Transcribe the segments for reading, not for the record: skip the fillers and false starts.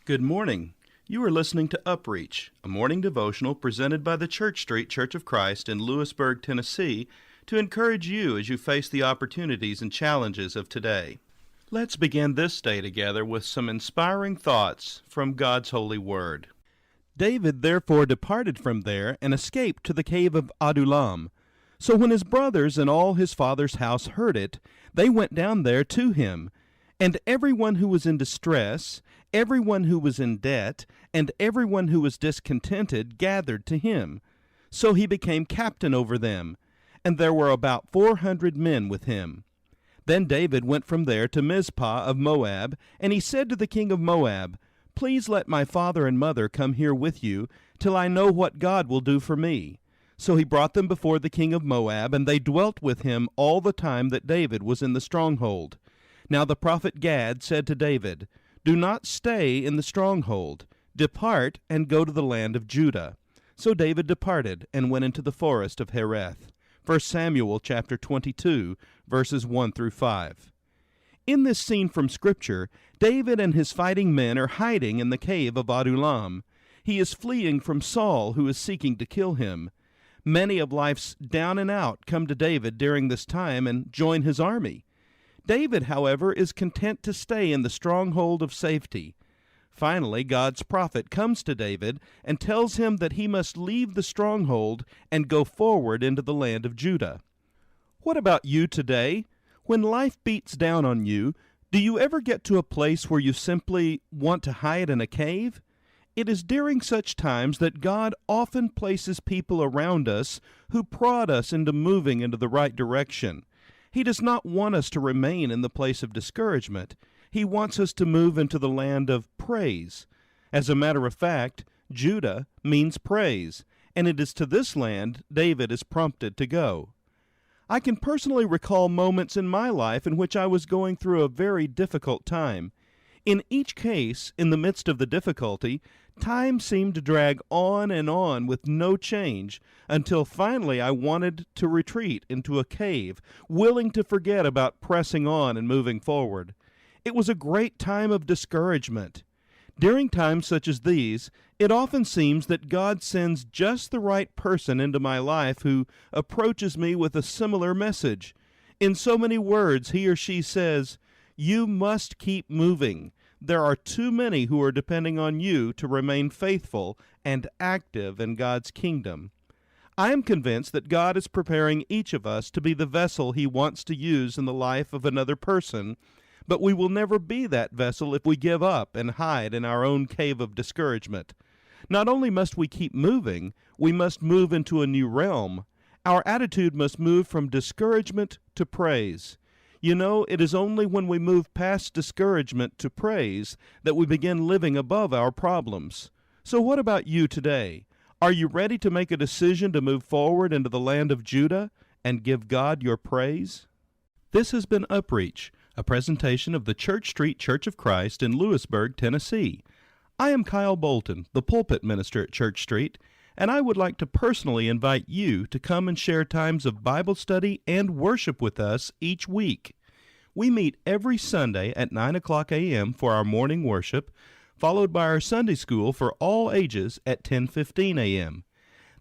Good morning. You are listening to UpReach, a morning devotional presented by the Church Street Church of Christ in Lewisburg, Tennessee, to encourage you as you face the opportunities and challenges of today. Let's begin this day together with some inspiring thoughts from God's holy word. David therefore departed from there and escaped to the cave of Adullam. So when his brothers and all his father's house heard it, they went down there to him. And everyone who was in distress, everyone who was in debt, and everyone who was discontented gathered to him. So he became captain over them, and there were about 400 men with him. Then David went from there to Mizpah of Moab, and he said to the king of Moab, "Please let my father and mother come here with you, till I know what God will do for me." So he brought them before the king of Moab, and they dwelt with him all the time that David was in the stronghold. Now the prophet Gad said to David, "Do not stay in the stronghold. Depart and go to the land of Judah." So David departed and went into the forest of Hereth. 1 Samuel chapter 22, verses 1 through 5. In this scene from Scripture, David and his fighting men are hiding in the cave of Adullam. He is fleeing from Saul, who is seeking to kill him. Many of life's down and out come to David during this time and join his army. David, however, is content to stay in the stronghold of safety. Finally, God's prophet comes to David and tells him that he must leave the stronghold and go forward into the land of Judah. What about you today? When life beats down on you, do you ever get to a place where you simply want to hide in a cave? It is during such times that God often places people around us who prod us into moving into the right direction. He does not want us to remain in the place of discouragement. He wants us to move into the land of praise. As a matter of fact, Judah means praise, and it is to this land David is prompted to go. I can personally recall moments in my life in which I was going through a very difficult time. In each case, in the midst of the difficulty, time seemed to drag on with no change, until finally I wanted to retreat into a cave, willing to forget about pressing on and moving forward. It was a great time of discouragement. During times such as these, it often seems that God sends just the right person into my life who approaches me with a similar message. In so many words, he or she says, "You must keep moving. There are too many who are depending on you to remain faithful and active in God's kingdom." I am convinced that God is preparing each of us to be the vessel He wants to use in the life of another person, but we will never be that vessel if we give up and hide in our own cave of discouragement. Not only must we keep moving, we must move into a new realm. Our attitude must move from discouragement to praise. You know, it is only when we move past discouragement to praise that we begin living above our problems. So what about you today? Are you ready to make a decision to move forward into the land of Judah and give God your praise? This has been UpReach, a presentation of the Church Street Church of Christ in Lewisburg, Tennessee. I am Kyle Bolton, the pulpit minister at Church Street, and I would like to personally invite you to come and share times of Bible study and worship with us each week. We meet every Sunday at 9 o'clock a.m. for our morning worship, followed by our Sunday school for all ages at 10:15 a.m.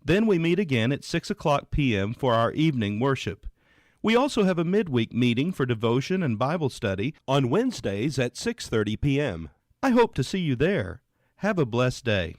Then we meet again at 6 o'clock p.m. for our evening worship. We also have a midweek meeting for devotion and Bible study on Wednesdays at 6:30 p.m. I hope to see you there. Have a blessed day.